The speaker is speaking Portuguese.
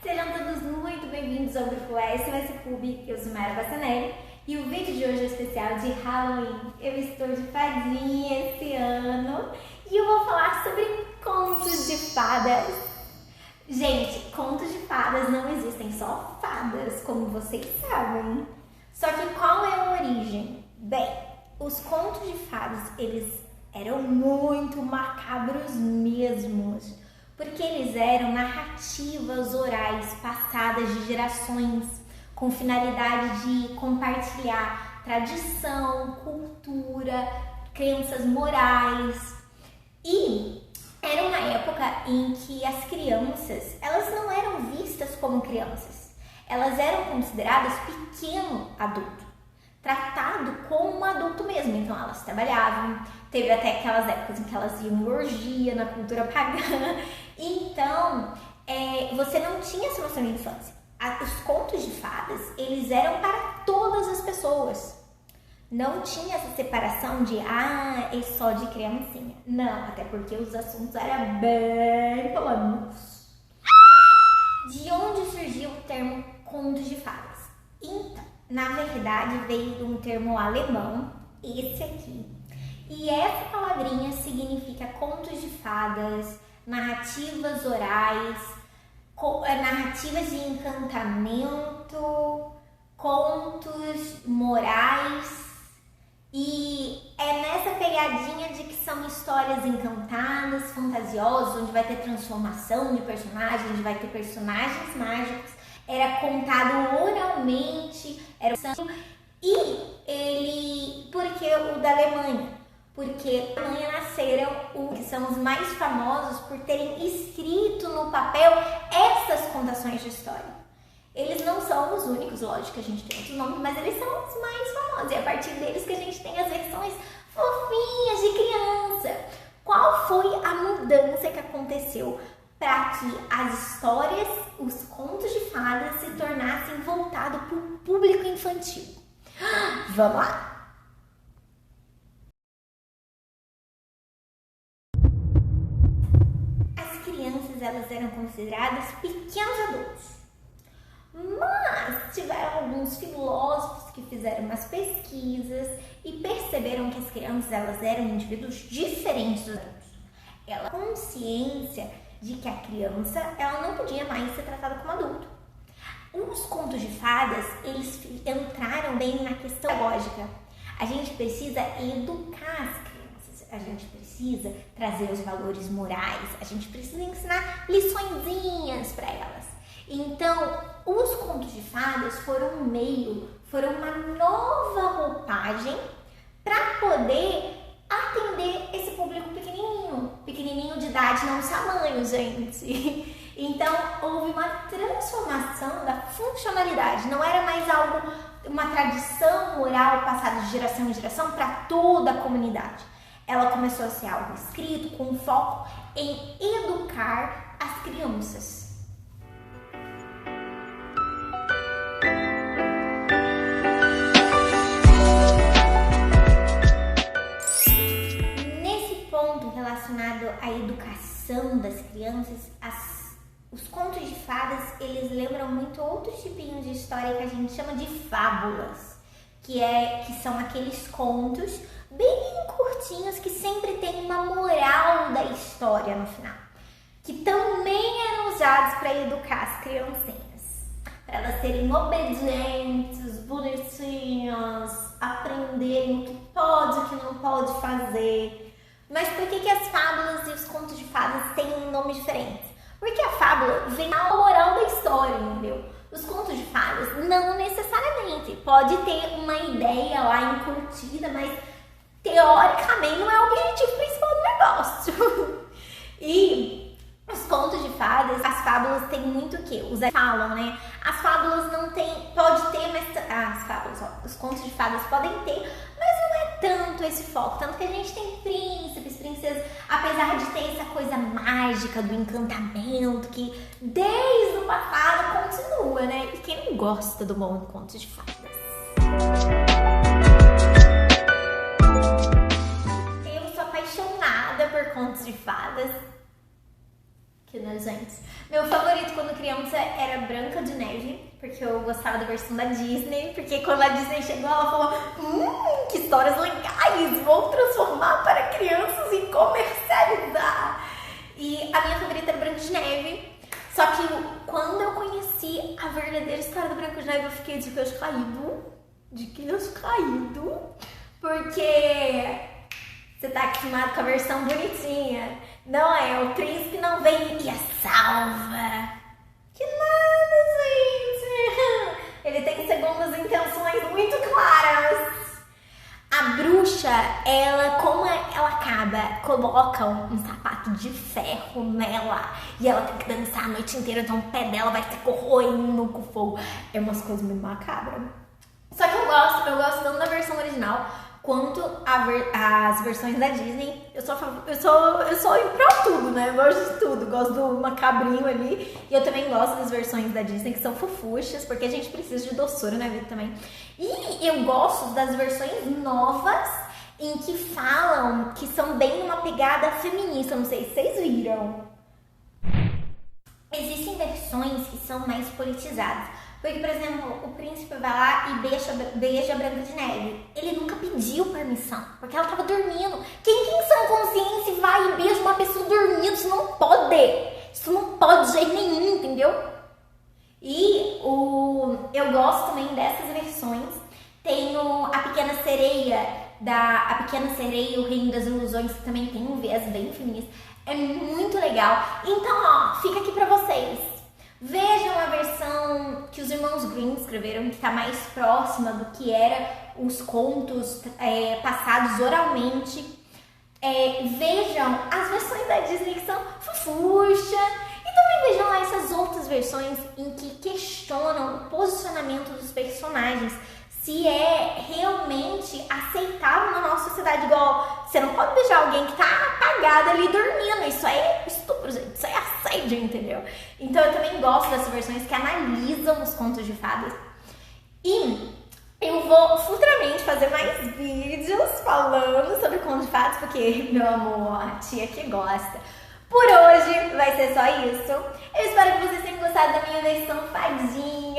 Sejam todos muito bem-vindos ao Grupo SOS Pub. Eu sou Mayra Bassanelli e o vídeo de hoje é especial de Halloween. Eu estou de fadinha esse ano e eu vou falar sobre contos de fadas. Gente, contos de fadas não existem, só fadas, como vocês sabem. Só que qual é a origem? Bem, os contos de fadas, eles eram muito macabros mesmos, porque eles eram narrativas orais passadas de gerações, com finalidade de compartilhar tradição, cultura, crenças morais. E era uma época em que as crianças, elas não eram vistas como crianças, elas eram consideradas pequeno adulto, tratado como um adulto mesmo. Então elas trabalhavam, teve até aquelas épocas em que elas iam em orgia na cultura pagã. Então você não tinha essa noção de infância. Os contos de fadas, eles eram para todas as pessoas. Não tinha essa separação de é só de criancinha. Não, até porque os assuntos eram bem polêmicos. De onde surgiu o termo contos de fadas? Então, na verdade, veio de um termo alemão, esse aqui. E essa palavrinha significa contos de fadas, narrativas orais, narrativas de encantamento, contos morais. E é nessa pegadinha de que são histórias encantadas, fantasiosas, onde vai ter transformação de personagens, onde vai ter personagens mágicos. Era contado oralmente, porque o da Alemanha? Porque na Alemanha nasceram que são os mais famosos por terem escrito no papel essas contações de história. Eles não são os únicos, lógico que a gente tem outros nomes, mas eles são os mais famosos. E é a partir deles que a gente tem as versões fofinhas de criança. Qual foi a mudança que aconteceu para que as histórias, os contos de fadas se tornassem voltados para o público infantil? Vamos lá! As crianças, elas eram consideradas pequenos adultos. Mas tiveram alguns filósofos que fizeram umas pesquisas e perceberam que as crianças, elas eram indivíduos diferentes dos adultos. Ela tinha consciência de que a criança, ela não podia mais ser tratada como adulto. Os contos de fadas, eles entraram bem na questão pedagógica. A gente precisa educar as crianças, a gente precisa trazer os valores morais, a gente precisa ensinar liçõezinhas para elas. Então, os contos de fadas foram um meio, foram uma nova roupagem para poder atender esse público pequenininho de idade, não tamanho, gente. Então, houve uma transformação da funcionalidade, não era mais algo, uma tradição oral passada de geração em geração para toda a comunidade. Ela começou a ser algo escrito com foco em educar as crianças. Relacionado à educação das crianças, os contos de fadas, eles lembram muito outros tipinhos de história que a gente chama de fábulas, que são aqueles contos bem curtinhos que sempre tem uma moral da história no final, que também eram usados para educar as criancinhas, para elas serem obedientes, bonitinhas, aprenderem o que pode e o que não pode fazer. Mas por que as fábulas e os contos de fadas têm nomes diferentes? Porque a fábula vem na moral da história, entendeu? Os contos de fadas não necessariamente. Pode ter uma ideia lá encurtida, mas teoricamente não é o objetivo principal do negócio. E os contos de fadas, as fábulas têm muito o quê? Falam, né? As fábulas não tem, pode ter, mas os contos de fadas podem ter, mas não é tanto esse foco, tanto que a gente tem príncipes, princesas, apesar de ter essa coisa mágica do encantamento que desde o passado continua, né? E quem não gosta do bom conto de fadas? Eu sou apaixonada por contos de fadas. Que, né, gente? Meu favorito quando criança era Branca de Neve, porque eu gostava da versão da Disney, porque quando a Disney chegou, ela falou: que histórias legais, vou transformar para crianças e comercializar. E a minha favorita era Branca de Neve, só que quando eu conheci a verdadeira história do Branca de Neve, eu fiquei de queixo caído, porque você tá acostumado com a versão bonitinha. Não é, o príncipe não vem e a salva. Que nada, gente. Ele tem segundas intenções muito claras. A bruxa, como ela acaba, colocam um sapato de ferro nela e ela tem que dançar a noite inteira, então o pé dela vai se corroendo com fogo. É umas coisas muito macabras. Só que eu gosto tanto da versão original quanto as versões da Disney. Eu sou em pró tudo, né? Eu gosto de tudo. Gosto do macabrinho ali. E eu também gosto das versões da Disney que são fofuchas, porque a gente precisa de doçura na vida também. E eu gosto das versões novas em que falam que são bem uma pegada feminista. Não sei se vocês viram. Existem versões que são mais politizadas. Porque, por exemplo, o príncipe vai lá e beija a Branca de Neve. Ele nunca pediu permissão, porque ela tava dormindo. Quem tem sã consciência vai e beija uma pessoa dormindo? Isso não pode. Isso não pode de jeito nenhum, entendeu? E eu gosto também dessas versões. Tem A Pequena Sereia, A Pequena Sereia e o Reino das Ilusões, que também tem um viés bem feminista. É muito legal. Então, ó, fica aqui pra vocês. Vejam a versão que os irmãos Grimm escreveram, que está mais próxima do que era os contos passados oralmente. Vejam as versões da Disney que são fofucha. E também vejam lá essas outras versões em que questionam o posicionamento dos personagens. Se é realmente aceitável na nossa sociedade. Igual, você não pode beijar alguém que tá apagado ali dormindo. Isso é estupro, gente. Isso é assédio, entendeu? Então eu também gosto dessas versões que analisam os contos de fadas. E eu vou futuramente fazer mais vídeos falando sobre contos de fadas, porque, meu amor, a tia que gosta. Por hoje vai ser só isso. Eu espero que vocês tenham gostado da minha versão fadinha.